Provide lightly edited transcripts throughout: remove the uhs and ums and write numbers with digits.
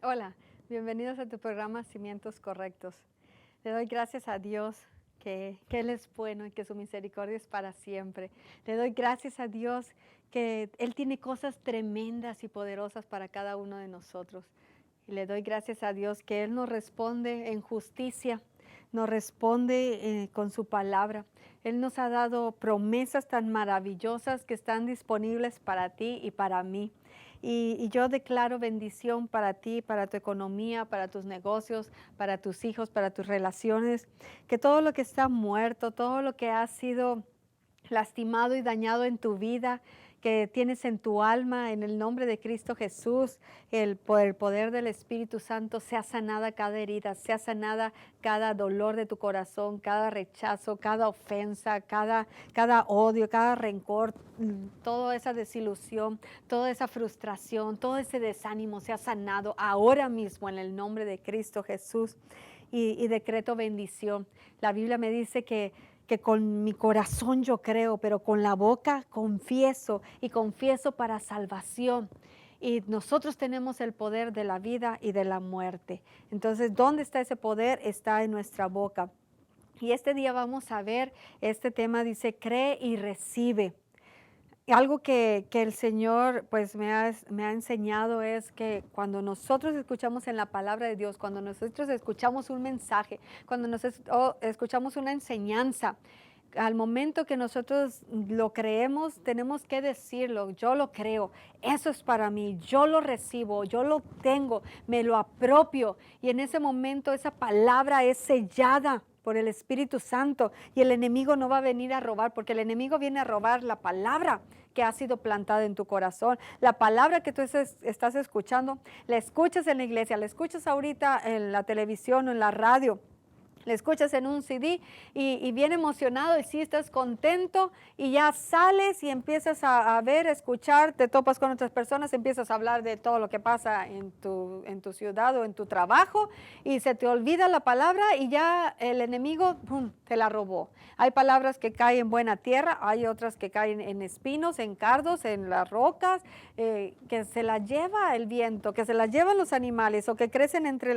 Hola, bienvenidos a tu programa Cimientos Correctos. Le doy gracias a Dios que Él es bueno y que su misericordia es para siempre. Le doy gracias a Dios que Él tiene cosas tremendas y poderosas para cada uno de nosotros. Y le doy gracias a Dios que Él nos responde en justicia, nos responde con su palabra. Él nos ha dado promesas tan maravillosas que están disponibles para ti y para mí. Y yo declaro bendición para ti, para tu economía, para tus negocios, para tus hijos, para tus relaciones, que todo lo que está muerto, todo lo que ha sido lastimado y dañado en tu vida, que tienes en tu alma, en el nombre de Cristo Jesús, por el poder del Espíritu Santo, sea sanada cada herida, sea sanada cada dolor de tu corazón, cada rechazo, cada ofensa, cada odio, cada rencor, toda esa desilusión, toda esa frustración, todo ese desánimo sea sanado ahora mismo en el nombre de Cristo Jesús. Y decreto bendición. La Biblia me dice que con mi corazón yo creo, pero con la boca confieso y confieso para salvación. Y nosotros tenemos el poder de la vida y de la muerte. Entonces, ¿dónde está ese poder? Está en nuestra boca. Y este día vamos a ver, este tema dice, cree y recibe. Algo que el Señor pues me ha enseñado es que cuando nosotros escuchamos en la palabra de Dios, cuando nosotros escuchamos un mensaje, cuando escuchamos una enseñanza, al momento que nosotros lo creemos, tenemos que decirlo, yo lo creo, eso es para mí, yo lo recibo, yo lo tengo, me lo apropio y en ese momento esa palabra es sellada por el Espíritu Santo y el enemigo no va a venir a robar, porque el enemigo viene a robar la palabra que ha sido plantada en tu corazón, la palabra que tú estás escuchando, la escuchas en la iglesia, la escuchas ahorita en la televisión o en la radio, le escuchas en un CD y bien emocionado y sí estás contento y ya sales y empiezas a ver, a escuchar, te topas con otras personas, empiezas a hablar de todo lo que pasa en tu ciudad o en tu trabajo y se te olvida la palabra y ya el enemigo ¡pum!, te la robó. Hay palabras que caen en buena tierra, hay otras que caen en espinos, en cardos, en las rocas, que se las lleva el viento, que se las llevan los animales o que crecen entre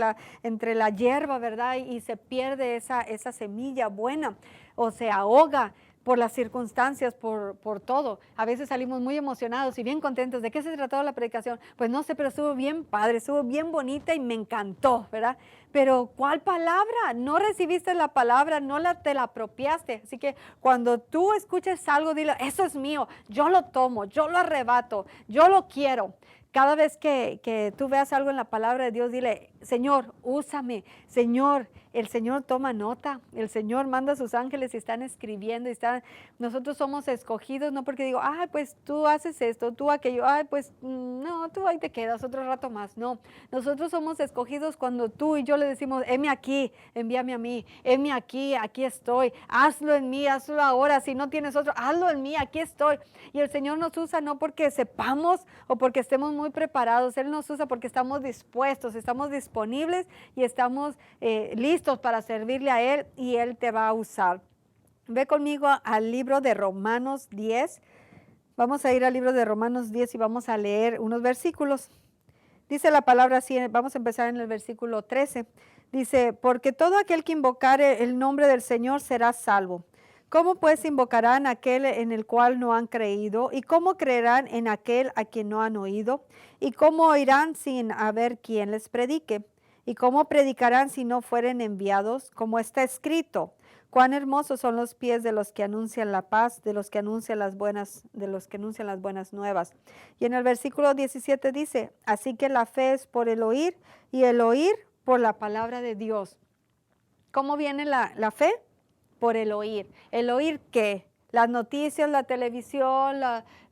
la hierba, ¿verdad? Y se pierde esa semilla buena o se ahoga por las circunstancias, por todo. A veces salimos muy emocionados y bien contentos. ¿De qué se trató la predicación? Pues no sé, pero estuvo bien padre, estuvo bien bonita y me encantó, ¿verdad? Pero ¿cuál palabra? No recibiste la palabra, no te la apropiaste. Así que cuando tú escuches algo, dile, eso es mío, yo lo tomo, yo lo arrebato, yo lo quiero. Cada vez que tú veas algo en la palabra de Dios, dile, Señor, úsame, Señor. El Señor toma nota, el Señor manda a sus ángeles y están escribiendo, nosotros somos escogidos, no porque digo, ay, pues tú haces esto, tú aquello, ay, pues no, tú ahí te quedas otro rato más, no, nosotros somos escogidos cuando tú y yo le decimos, heme aquí, envíame a mí, heme aquí, aquí estoy, hazlo en mí, hazlo ahora, si no tienes otro, hazlo en mí, aquí estoy, y el Señor nos usa no porque sepamos o porque estemos muy preparados, Él nos usa porque estamos dispuestos, estamos disponibles y estamos listos para servirle a Él y Él te va a usar. Ve conmigo al libro de Romanos 10. Vamos a ir al libro de Romanos 10 y vamos a leer unos versículos. Dice la palabra así, vamos a empezar en el versículo 13. Dice, porque todo aquel que invocare el nombre del Señor será salvo. ¿Cómo pues invocarán a aquel en el cual no han creído? ¿Y cómo creerán en aquel a quien no han oído? ¿Y cómo oirán sin haber quien les predique? ¿Y cómo predicarán si no fueren enviados? Como está escrito, cuán hermosos son los pies de los que anuncian la paz, de los que anuncian las buenas nuevas. Y en el versículo 17 dice, así que la fe es por el oír y el oír por la palabra de Dios. ¿Cómo viene la fe? Por el oír. ¿El oír qué? Las noticias, la televisión,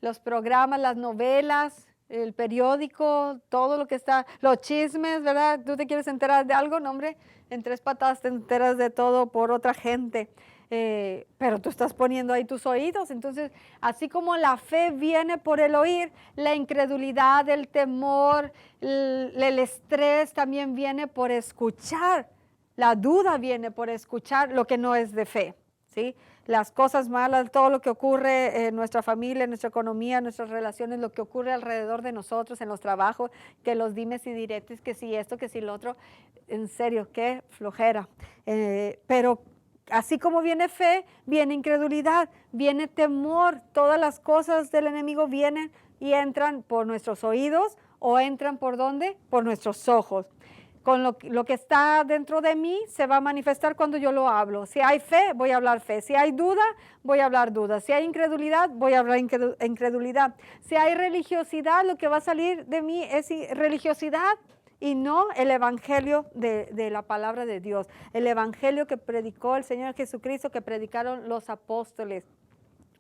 los programas, las novelas, el periódico, todo lo que está, los chismes, ¿verdad? ¿Tú te quieres enterar de algo? No, hombre, en 3 patadas te enteras de todo por otra gente. Pero tú estás poniendo ahí tus oídos. Entonces, así como la fe viene por el oír, la incredulidad, el temor, el estrés también viene por escuchar. La duda viene por escuchar lo que no es de fe, ¿sí? las cosas malas, todo lo que ocurre en nuestra familia, en nuestra economía, en nuestras relaciones, lo que ocurre alrededor de nosotros, en los trabajos, que los dimes y diretes, que si esto, que si lo otro, en serio, qué flojera. Pero así como viene fe, viene incredulidad, viene temor, todas las cosas del enemigo vienen y entran por nuestros oídos o entran por ¿dónde? Por nuestros ojos. Con lo que está dentro de mí se va a manifestar cuando yo lo hablo. Si hay fe, voy a hablar fe. Si hay duda, voy a hablar duda. Si hay incredulidad, voy a hablar incredulidad. Si hay religiosidad, lo que va a salir de mí es religiosidad y no el evangelio de la palabra de Dios. El evangelio que predicó el Señor Jesucristo, que predicaron los apóstoles.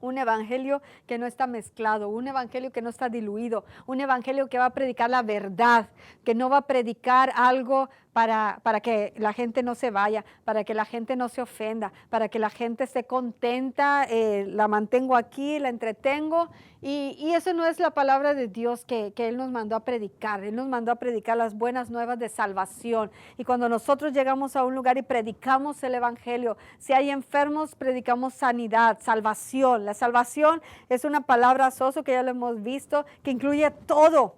Un evangelio que no está mezclado, un evangelio que no está diluido, un evangelio que va a predicar la verdad, que no va a predicar algo para que la gente no se vaya, para que la gente no se ofenda, para que la gente esté contenta, la mantengo aquí, la entretengo. Y eso no es la palabra de Dios que Él nos mandó a predicar. Él nos mandó a predicar las buenas nuevas de salvación. Y cuando nosotros llegamos a un lugar y predicamos el evangelio, si hay enfermos, predicamos sanidad, salvación. La salvación es una palabra soso que ya lo hemos visto, que incluye todo.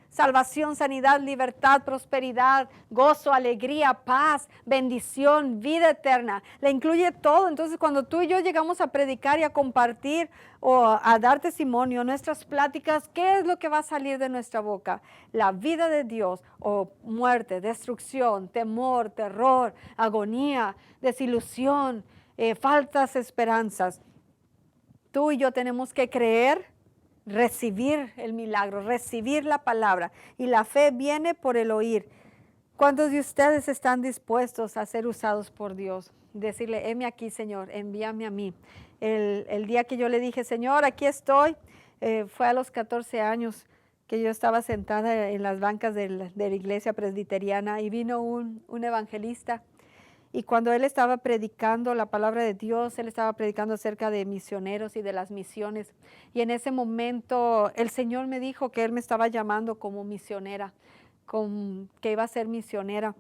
Salvación, sanidad, libertad, prosperidad, gozo, alegría, paz, bendición, vida eterna. Le incluye todo. Entonces, cuando tú y yo llegamos a predicar y a compartir o a dar testimonio, nuestras pláticas, ¿qué es lo que va a salir de nuestra boca? La vida de Dios o muerte, destrucción, temor, terror, agonía, desilusión, faltas esperanzas. Tú y yo tenemos que creer, recibir el milagro, recibir la palabra. Y la fe viene por el oír. ¿Cuántos de ustedes están dispuestos a ser usados por Dios? Decirle, heme aquí, Señor, envíame a mí. El día que yo le dije, Señor, aquí estoy, fue a los 14 años que yo estaba sentada en las bancas de la iglesia presbiteriana y vino un evangelista. Y cuando él estaba predicando la palabra de Dios, él estaba predicando acerca de misioneros y de las misiones. Y en ese momento el Señor me dijo que Él me estaba llamando como misionera, que iba a ser misionera.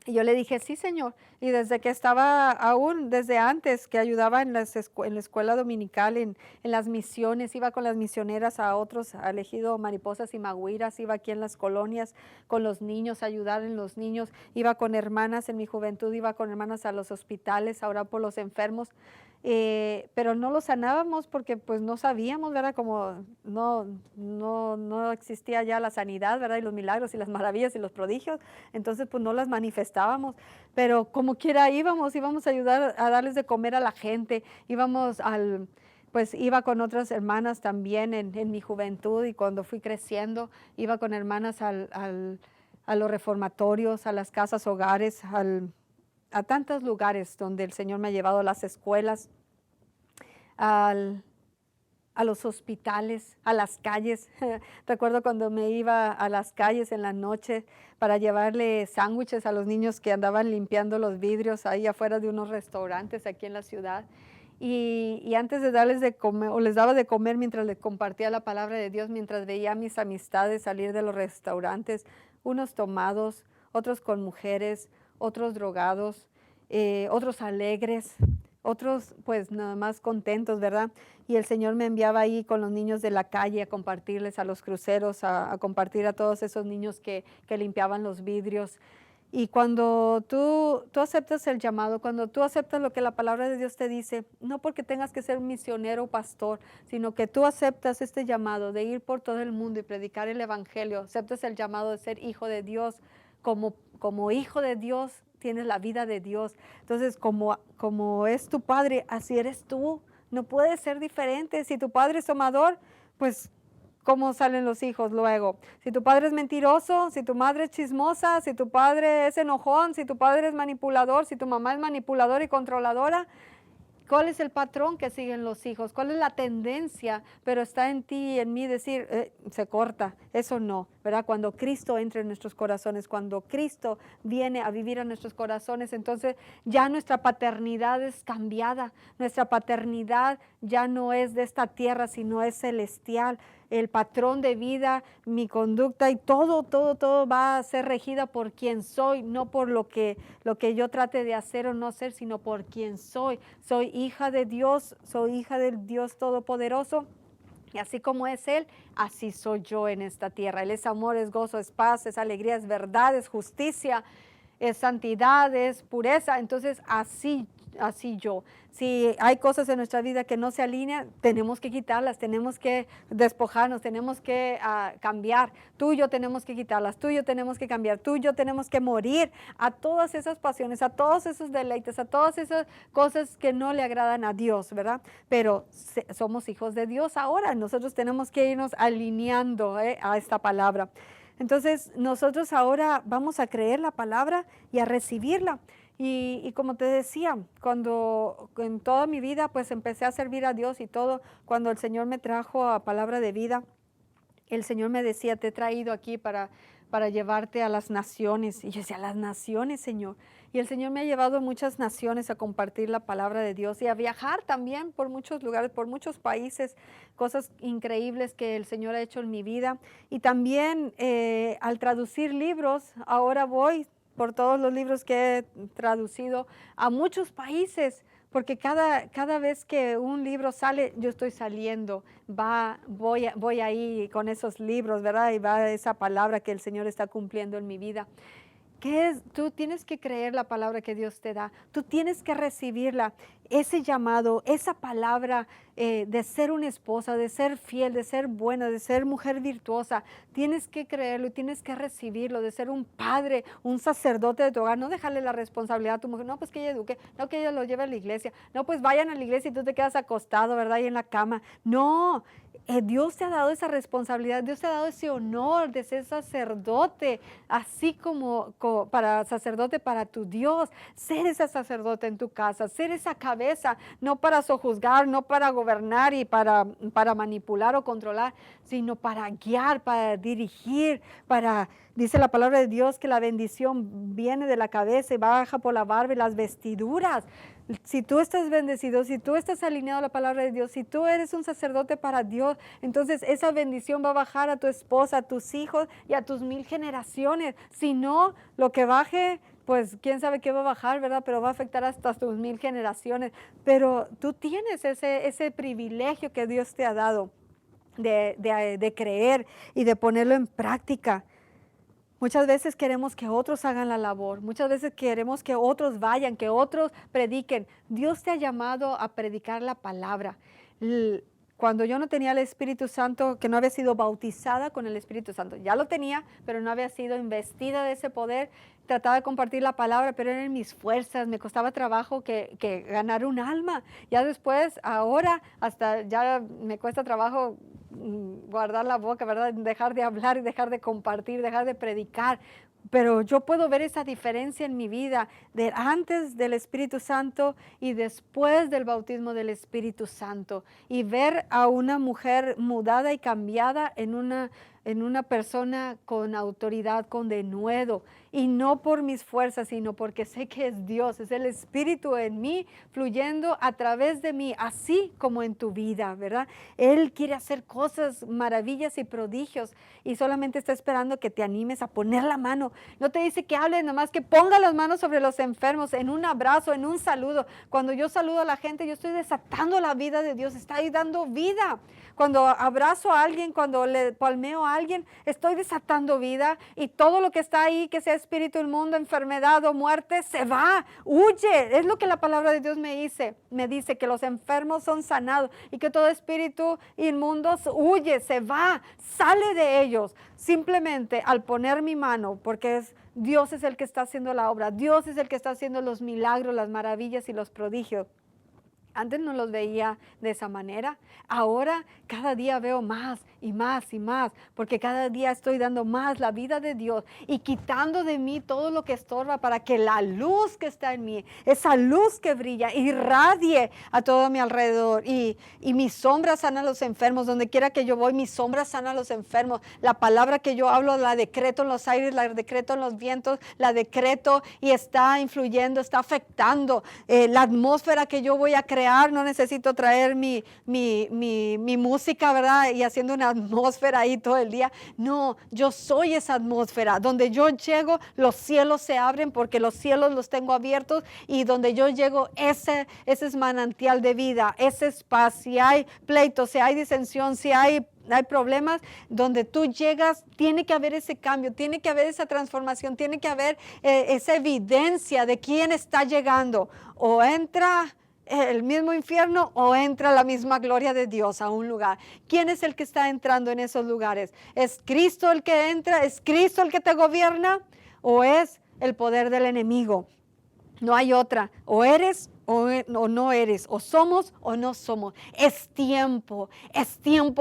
Y yo le dije, sí, Señor. Y desde que estaba aún, desde antes, que ayudaba en la escuela dominical, en las misiones, iba con las misioneras a otros, al ejido Mariposas y Magüiras, iba aquí en las colonias con los niños, a ayudar en los niños, iba con hermanas en mi juventud, iba con hermanas a los hospitales, a orar por los enfermos. Pero no los sanábamos porque pues no sabíamos, ¿verdad? Como no existía ya la sanidad, ¿verdad? Y los milagros y las maravillas y los prodigios, entonces pues no las manifestábamos, pero como quiera íbamos a ayudar a darles de comer a la gente, pues iba con otras hermanas también en mi juventud y cuando fui creciendo, iba con hermanas a los reformatorios, a las casas hogares, a tantos lugares donde el Señor me ha llevado, a las escuelas, a los hospitales, a las calles. Recuerdo cuando me iba a las calles en la noche para llevarle sándwiches a los niños que andaban limpiando los vidrios ahí afuera de unos restaurantes aquí en la ciudad. Y antes de darles de comer, o les daba de comer mientras les compartía la palabra de Dios, mientras veía a mis amistades salir de los restaurantes, unos tomados, otros con mujeres, otros drogados, otros alegres, otros pues nada más contentos, ¿verdad? Y el Señor me enviaba ahí con los niños de la calle a compartirles a los cruceros, a compartir a todos esos niños que limpiaban los vidrios. Y cuando tú aceptas el llamado, cuando tú aceptas lo que la palabra de Dios te dice, no porque tengas que ser un misionero o pastor, sino que tú aceptas este llamado de ir por todo el mundo y predicar el evangelio, aceptas el llamado de ser hijo de Dios, como hijo de Dios tienes la vida de Dios. Entonces, como es tu padre, así eres tú. No puedes ser diferente. Si tu padre es tomador, pues ¿cómo salen los hijos luego? Si tu padre es mentiroso, si tu madre es chismosa, si tu padre es enojón, si tu padre es manipulador, si tu mamá es manipuladora y controladora, ¿cuál es el patrón que siguen los hijos? ¿Cuál es la tendencia? Pero está en ti y en mí decir, se corta, eso no, ¿verdad? Cuando Cristo entra en nuestros corazones, cuando Cristo viene a vivir en nuestros corazones, entonces ya nuestra paternidad es cambiada, nuestra paternidad ya no es de esta tierra, sino es celestial. el patrón de vida, mi conducta y todo va a ser regida por quien soy, no por lo que yo trate de hacer o no ser, sino por quien soy. Soy hija de Dios, soy hija del Dios Todopoderoso. Y así como es Él, así soy yo en esta tierra. Él es amor, es gozo, es paz, es alegría, es verdad, es justicia, es santidad, es pureza. Entonces así yo. Si hay cosas en nuestra vida que no se alinean, tenemos que quitarlas, tenemos que despojarnos, tenemos que cambiar. Tú y yo tenemos que quitarlas, tú y yo tenemos que cambiar, tú y yo tenemos que morir a todas esas pasiones, a todos esos deleites, a todas esas cosas que no le agradan a Dios, ¿verdad? Pero somos hijos de Dios ahora, nosotros tenemos que irnos alineando a esta palabra. Entonces nosotros ahora vamos a creer la palabra y a recibirla. Y como te decía, cuando en toda mi vida pues empecé a servir a Dios y todo, cuando el Señor me trajo a palabra de vida, el Señor me decía, te he traído aquí para llevarte a las naciones. Y yo decía, las naciones, Señor. Y el Señor me ha llevado a muchas naciones a compartir la palabra de Dios y a viajar también por muchos lugares, por muchos países, cosas increíbles que el Señor ha hecho en mi vida. Y también al traducir libros, ahora voy por todos los libros que he traducido a muchos países, porque cada vez que un libro sale, yo estoy saliendo, voy ahí con esos libros, ¿verdad? Y va esa palabra que el Señor está cumpliendo en mi vida. ¿Qué es? Tú tienes que creer la palabra que Dios te da. Tú tienes que recibirla, ese llamado, esa palabra de ser una esposa, de ser fiel, de ser buena, de ser mujer virtuosa. Tienes que creerlo y tienes que recibirlo, de ser un padre, un sacerdote de tu hogar. No dejarle la responsabilidad a tu mujer. No, pues que ella eduque, no que ella lo lleve a la iglesia. No, pues vayan a la iglesia y tú te quedas acostado, ¿verdad? Y en la cama. No. Dios te ha dado esa responsabilidad, Dios te ha dado ese honor de ser sacerdote, así como para sacerdote para tu Dios, ser ese sacerdote en tu casa, ser esa cabeza, no para sojuzgar, no para gobernar y para manipular o controlar, sino para guiar, para dirigir, dice la palabra de Dios que la bendición viene de la cabeza y baja por la barba y las vestiduras. Si tú estás bendecido, si tú estás alineado a la palabra de Dios, si tú eres un sacerdote para Dios, entonces esa bendición va a bajar a tu esposa, a tus hijos y a tus 1000 generaciones. Si no, lo que baje, pues quién sabe qué va a bajar, ¿verdad? Pero va a afectar hasta tus 1000 generaciones. Pero tú tienes ese privilegio que Dios te ha dado de creer y de ponerlo en práctica. Muchas veces queremos que otros hagan la labor, muchas veces queremos que otros vayan, que otros prediquen. Dios te ha llamado a predicar la palabra. Cuando yo no tenía el Espíritu Santo, que no había sido bautizada con el Espíritu Santo, ya lo tenía, pero no había sido investida de ese poder, trataba de compartir la palabra, pero eran mis fuerzas, me costaba trabajo que ganar un alma. Ya después, ahora, hasta ya me cuesta trabajo guardar la boca, ¿verdad? Dejar de hablar y dejar de compartir, dejar de predicar. Pero yo puedo ver esa diferencia en mi vida de antes del Espíritu Santo y después del bautismo del Espíritu Santo y ver a una mujer mudada y cambiada en una persona con autoridad, con denuedo, y no por mis fuerzas, sino porque sé que es Dios, es el Espíritu en mí, fluyendo a través de mí, así como en tu vida, ¿verdad? Él quiere hacer cosas, maravillas y prodigios, y solamente está esperando que te animes a poner la mano. No te dice que hables, nomás que ponga las manos sobre los enfermos, en un abrazo, en un saludo. Cuando yo saludo a la gente, yo estoy desatando la vida de Dios, está ahí dando vida. Cuando abrazo a alguien, cuando le palmeo a alguien, estoy desatando vida, y todo lo que está ahí, que sea espíritu inmundo, enfermedad o muerte, se va, huye. Es lo que la palabra de Dios me dice que los enfermos son sanados y que todo espíritu inmundo huye, se va, sale de ellos, simplemente al poner mi mano, porque Dios es el que está haciendo la obra, Dios es el que está haciendo los milagros, las maravillas y los prodigios. Antes no los veía de esa manera. Ahora cada día veo más y más y más, porque cada día estoy dando más la vida de Dios y quitando de mí todo lo que estorba para que la luz que está en mí, esa luz que brilla, irradie a todo mi alrededor. Y mi sombra sana a los enfermos. Donde quiera que yo voy, mi sombra sana a los enfermos. La palabra que yo hablo la decreto en los aires, la decreto en los vientos, la decreto y está influyendo, está afectando la atmósfera que yo voy a crear. No necesito traer mi música, ¿verdad? Y haciendo una una atmósfera ahí todo el día. No, yo soy esa atmósfera. Donde yo llego, los cielos se abren porque los cielos los tengo abiertos, y donde yo llego, ese es manantial de vida, ese es paz. Si hay pleito, si hay disensión, si hay problemas, donde tú llegas, tiene que haber ese cambio, tiene que haber esa transformación, tiene que haber esa evidencia de quién está llegando. O entra el mismo infierno o entra la misma gloria de Dios a un lugar. ¿Quién es el que está entrando en esos lugares? ¿Es Cristo el que entra? ¿Es Cristo el que te gobierna? ¿O es el poder del enemigo? No hay otra. O eres o no eres, o somos o no somos. Es tiempo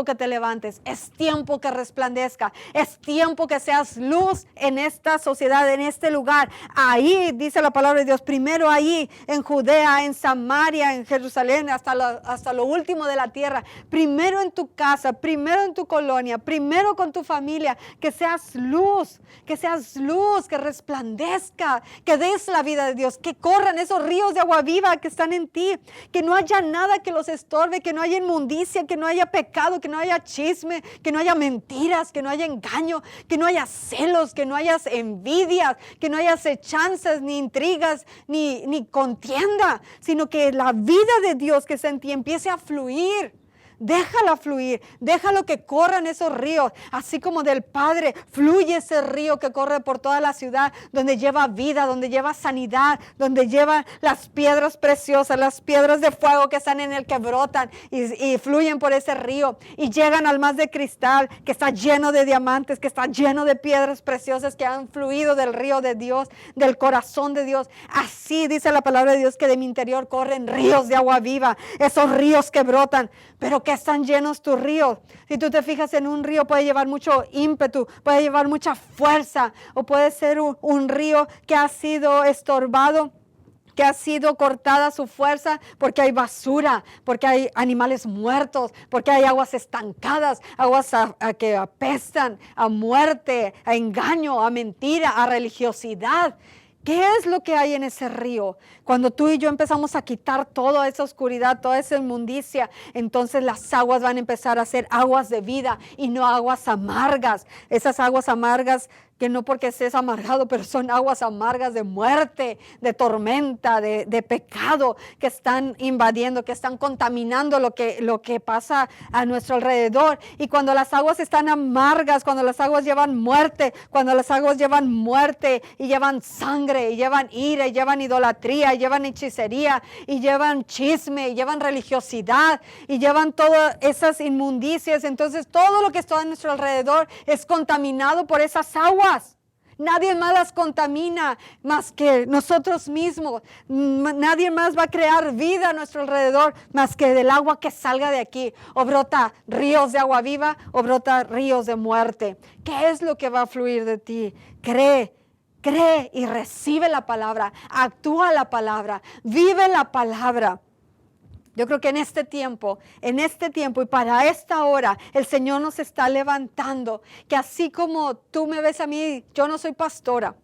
que te levantes, es tiempo que resplandezca, es tiempo que seas luz en esta sociedad, en este lugar. Ahí dice la palabra de Dios, primero ahí en Judea, en Samaria, en Jerusalén, hasta lo último de la tierra. Primero en tu casa, primero en tu colonia, primero con tu familia, que seas luz, que resplandezca, que des la vida de Dios, que corran esos ríos de agua viva que están en ti, que no haya nada que los estorbe, que no haya inmundicia, que no haya pecado, que no haya chisme, que no haya mentiras, que no haya engaño, que no haya celos, que no haya envidias, que no haya acechanzas, ni intrigas, ni contienda, sino que la vida de Dios que está en ti empiece a fluir. Déjala fluir, déjalo que corran esos ríos, así como del Padre fluye ese río que corre por toda la ciudad, donde lleva vida, donde lleva sanidad, donde lleva las piedras preciosas, las piedras de fuego que están en él, que brotan y fluyen por ese río y llegan al mar de cristal que está lleno de diamantes, que está lleno de piedras preciosas que han fluido del río de Dios, del corazón de Dios. Así dice la palabra de Dios, que de mi interior corren ríos de agua viva, esos ríos que brotan, pero que están llenos tus ríos. Si tú te fijas en un río, puede llevar mucho ímpetu, puede llevar mucha fuerza, o puede ser un río que ha sido estorbado, que ha sido cortada su fuerza porque hay basura, porque hay animales muertos, porque hay aguas estancadas, aguas que apestan a muerte, a engaño, a mentira, a religiosidad. ¿Qué es lo que hay en ese río? Cuando tú y yo empezamos a quitar toda esa oscuridad, toda esa inmundicia, entonces las aguas van a empezar a ser aguas de vida y no aguas amargas. Esas aguas amargas que no porque estés amargado, pero son aguas amargas de muerte, de tormenta, de pecado, que están invadiendo, que están contaminando lo que pasa a nuestro alrededor. Y cuando las aguas están amargas, cuando las aguas llevan muerte, y llevan sangre, y llevan ira, y llevan idolatría, y llevan hechicería, y llevan chisme, y llevan religiosidad, y llevan todas esas inmundicias, entonces todo lo que está a nuestro alrededor es contaminado por esas aguas. Nadie más las contamina más que nosotros mismos. Nadie más va a crear vida a nuestro alrededor más que del agua que salga de aquí. O brota ríos de agua viva o brota ríos de muerte. ¿Qué es lo que va a fluir de ti? Cree y recibe la palabra. Actúa la palabra. Vive la palabra. Yo creo que en este tiempo y para esta hora, el Señor nos está levantando, que así como tú me ves a mí, yo no soy pastora,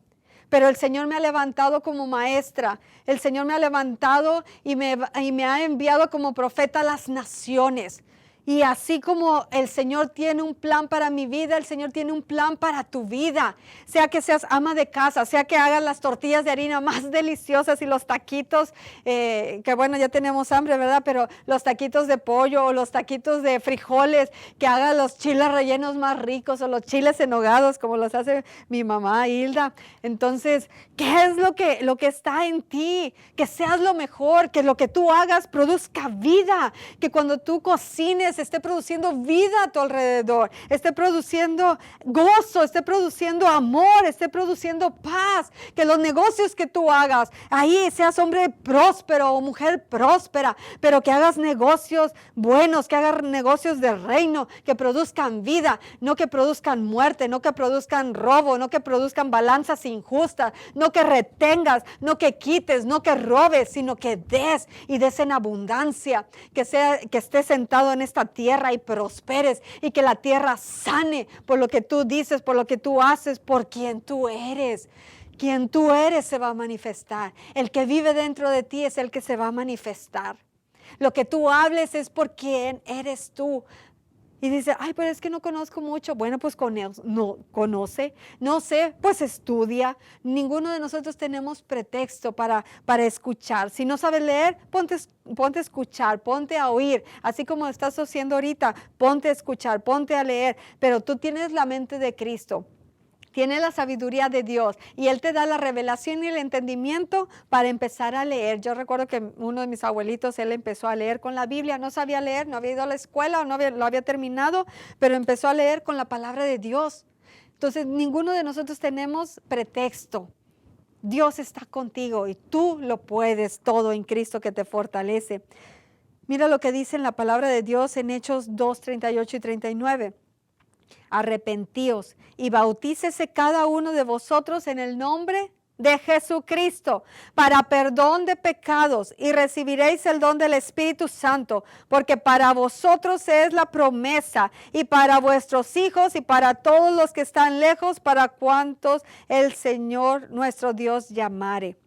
pero el Señor me ha levantado como maestra, el Señor me ha levantado y me ha enviado como profeta a las naciones. Y así como el Señor tiene un plan para mi vida, el Señor tiene un plan para tu vida. Sea que seas ama de casa, sea que hagas las tortillas de harina más deliciosas y los taquitos, que bueno, ya tenemos hambre, ¿verdad? Pero los taquitos de pollo o los taquitos de frijoles, que hagas los chiles rellenos más ricos o los chiles en hogados como los hace mi mamá Hilda. Entonces, ¿qué es lo que está en ti? Que seas lo mejor, que lo que tú hagas produzca vida, que cuando tú cocines esté produciendo vida a tu alrededor, esté produciendo gozo, esté produciendo amor, esté produciendo paz, que los negocios que tú hagas, ahí seas hombre próspero o mujer próspera, pero que hagas negocios buenos, que hagas negocios de reino, que produzcan vida, no que produzcan muerte, no que produzcan robo, no que produzcan balanzas injustas, no que retengas, no que quites, no que robes, sino que des y des en abundancia, que estés sentado en esta tierra y prosperes y que la tierra sane por lo que tú dices, por lo que tú haces, por quien tú eres. Quien tú eres se va a manifestar. El que vive dentro de ti es el que se va a manifestar. Lo que tú hables es por quién eres tú. Y dice, ay, pero es que no conozco mucho. Bueno, pues no conoce, no sé, pues estudia. Ninguno de nosotros tenemos pretexto para escuchar. Si no sabes leer, ponte a escuchar, ponte a oír. Así como estás haciendo ahorita, ponte a escuchar, ponte a leer. Pero tú tienes la mente de Cristo. Tiene la sabiduría de Dios y Él te da la revelación y el entendimiento para empezar a leer. Yo recuerdo que uno de mis abuelitos, él empezó a leer con la Biblia, no sabía leer, no había ido a la escuela o lo había terminado, pero empezó a leer con la palabra de Dios. Entonces, ninguno de nosotros tenemos pretexto. Dios está contigo y tú lo puedes todo en Cristo que te fortalece. Mira lo que dice en la palabra de Dios en Hechos 2, 38 y 39. Arrepentíos y bautícese cada uno de vosotros en el nombre de Jesucristo para perdón de pecados y recibiréis el don del Espíritu Santo, porque para vosotros es la promesa y para vuestros hijos y para todos los que están lejos, para cuantos el Señor nuestro Dios llamare.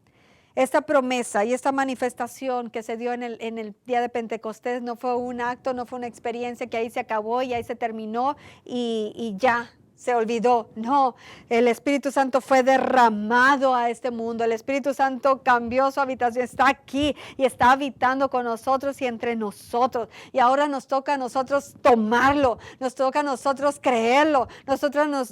Esta promesa y esta manifestación que se dio en el día de Pentecostés no fue un acto, no fue una experiencia que ahí se acabó y ahí se terminó y ya se olvidó. No, el Espíritu Santo fue derramado a este mundo. El Espíritu Santo cambió su habitación, está aquí y está habitando con nosotros y entre nosotros. Y ahora nos toca a nosotros tomarlo, nos toca a nosotros creerlo,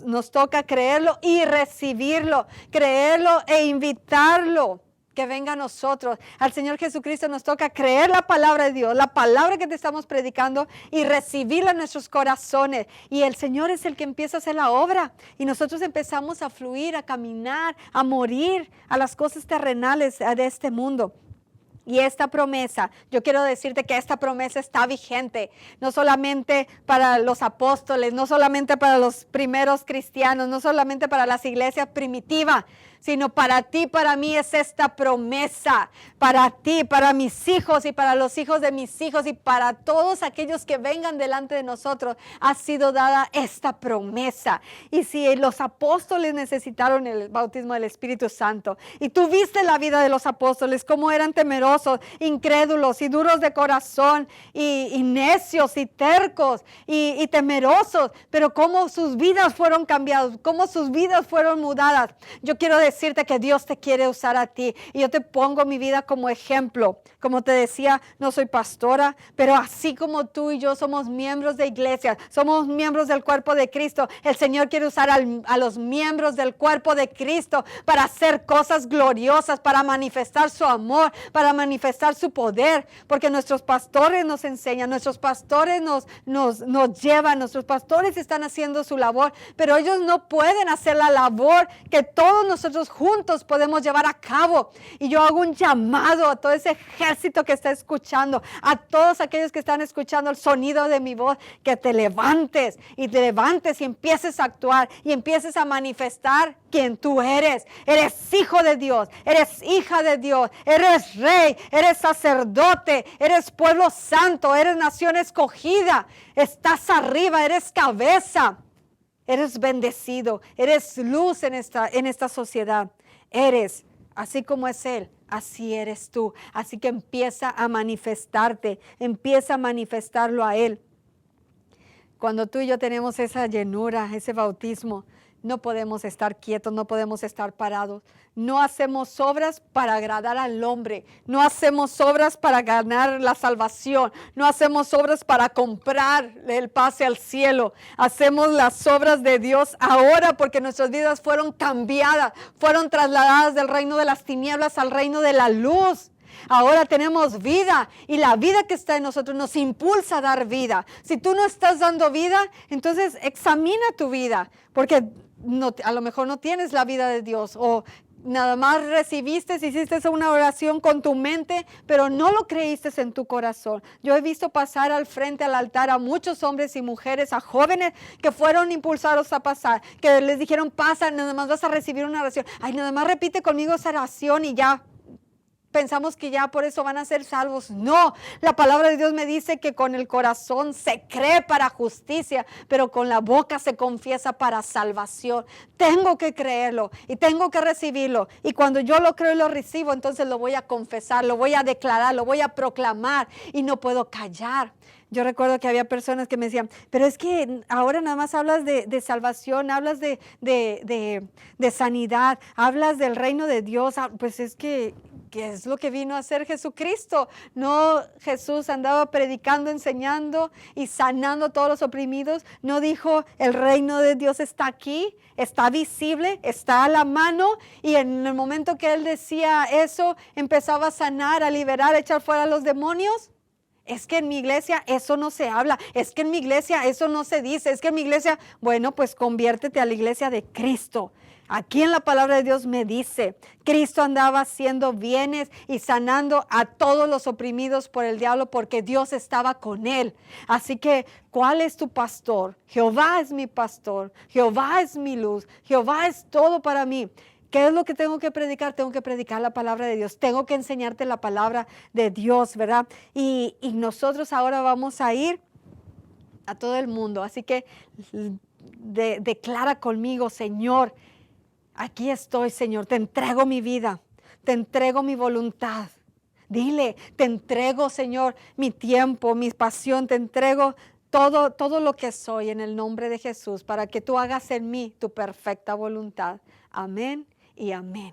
nos toca creerlo y recibirlo, creerlo e invitarlo. Que venga a nosotros, al Señor Jesucristo nos toca creer la palabra de Dios, la palabra que te estamos predicando y recibirla en nuestros corazones. Y el Señor es el que empieza a hacer la obra y nosotros empezamos a fluir, a caminar, a morir a las cosas terrenales de este mundo. Y esta promesa, yo quiero decirte que esta promesa está vigente, no solamente para los apóstoles, no solamente para los primeros cristianos, no solamente para las iglesias primitivas, sino para ti, para mí es esta promesa, para ti, para mis hijos y para los hijos de mis hijos y para todos aquellos que vengan delante de nosotros, ha sido dada esta promesa. Y si los apóstoles necesitaron el bautismo del Espíritu Santo, y tú viste la vida de los apóstoles, cómo eran temerosos, incrédulos y duros de corazón, y necios y tercos y temerosos, pero cómo sus vidas fueron cambiadas, cómo sus vidas fueron mudadas. Yo quiero decirte que Dios te quiere usar a ti y yo te pongo mi vida como ejemplo. Como te decía, no soy pastora, pero así como tú y yo somos miembros de iglesia, somos miembros del cuerpo de Cristo, el Señor quiere usar a los miembros del cuerpo de Cristo para hacer cosas gloriosas, para manifestar su amor, para manifestar su poder, porque nuestros pastores nos enseñan, nuestros pastores nos llevan, nuestros pastores están haciendo su labor, pero ellos no pueden hacer la labor que todos nosotros juntos podemos llevar a cabo. Y yo hago un llamado a todo ese ejército que está escuchando, a todos aquellos que están escuchando el sonido de mi voz, que te levantes y empieces a actuar y empieces a manifestar quien tú eres. Eres hijo de Dios, eres hija de Dios, eres rey, eres sacerdote, eres pueblo santo, eres nación escogida, estás arriba, eres cabeza. Eres bendecido, eres luz en esta sociedad. Eres, así como es Él, así eres tú. Así que empieza a manifestarte, empieza a manifestarlo a Él. Cuando tú y yo tenemos esa llenura, ese bautismo, no podemos estar quietos, no podemos estar parados. No hacemos obras para agradar al hombre. No hacemos obras para ganar la salvación. No hacemos obras para comprar el pase al cielo. Hacemos las obras de Dios ahora porque nuestras vidas fueron cambiadas, fueron trasladadas del reino de las tinieblas al reino de la luz. Ahora tenemos vida y la vida que está en nosotros nos impulsa a dar vida. Si tú no estás dando vida, entonces examina tu vida, porque a lo mejor no tienes la vida de Dios o nada más hiciste una oración con tu mente, pero no lo creíste en tu corazón. Yo he visto pasar al frente al altar a muchos hombres y mujeres, a jóvenes que fueron impulsados a pasar, que les dijeron, pasa, nada más vas a recibir una oración. Ay, nada más repite conmigo esa oración y ya. pensamos que ya por eso van a ser salvos. No, la palabra de Dios me dice que con el corazón se cree para justicia, pero con la boca se confiesa para salvación. Tengo que creerlo y tengo que recibirlo. Y cuando yo lo creo y lo recibo, entonces lo voy a confesar, lo voy a declarar, lo voy a proclamar y no puedo callar. Yo recuerdo que había personas que me decían, pero es que ahora nada más hablas de salvación, hablas de sanidad, hablas del reino de Dios. Pues es que, ¿qué es lo que vino a hacer Jesucristo? No, Jesús andaba predicando, enseñando y sanando a todos los oprimidos. No dijo, el reino de Dios está aquí, está visible, está a la mano. Y en el momento que Él decía eso, empezaba a sanar, a liberar, a echar fuera a los demonios. Es que en mi iglesia eso no se habla, es que en mi iglesia eso no se dice, es que en mi iglesia, bueno, pues conviértete a la iglesia de Cristo. Aquí en la palabra de Dios me dice, Cristo andaba haciendo bienes y sanando a todos los oprimidos por el diablo porque Dios estaba con él. Así que, ¿cuál es tu pastor? Jehová es mi pastor, Jehová es mi luz, Jehová es todo para mí. ¿Qué es lo que tengo que predicar? Tengo que predicar la palabra de Dios. Tengo que enseñarte la palabra de Dios, ¿verdad? Y nosotros ahora vamos a ir a todo el mundo. Así que declara conmigo, Señor, aquí estoy, Señor. Te entrego mi vida. Te entrego mi voluntad. Dile, te entrego, Señor, mi tiempo, mi pasión. Te entrego todo lo que soy en el nombre de Jesús para que tú hagas en mí tu perfecta voluntad. Amén y amén.